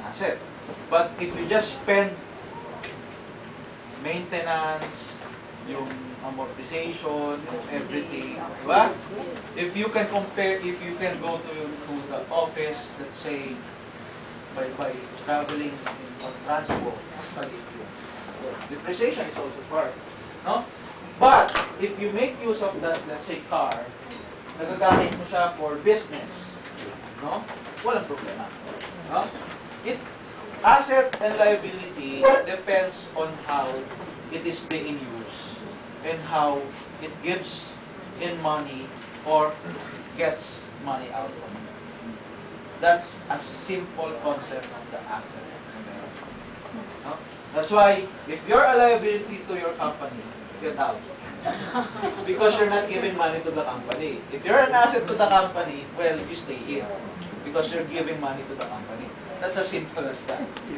asset. But if you just spend maintenance, yung amortization, yung everything, diba? If you can compare, if you can go to the office, let's say, by traveling on transport, mas maliit yun. So, depreciation is also part. No? But, if you make use of that, let's say, car, nagagamit mo siya for business, no? Walang problema. No? Asset and liability depends on how it is being used and how it gives in money or gets money out of it. That's a simple concept of the asset. No? That's why, if you're a liability to your company, get out. Because you're not giving money to the company. If you're an asset to the company, well, you stay in. Because you're giving money to the company. That's as simple as that.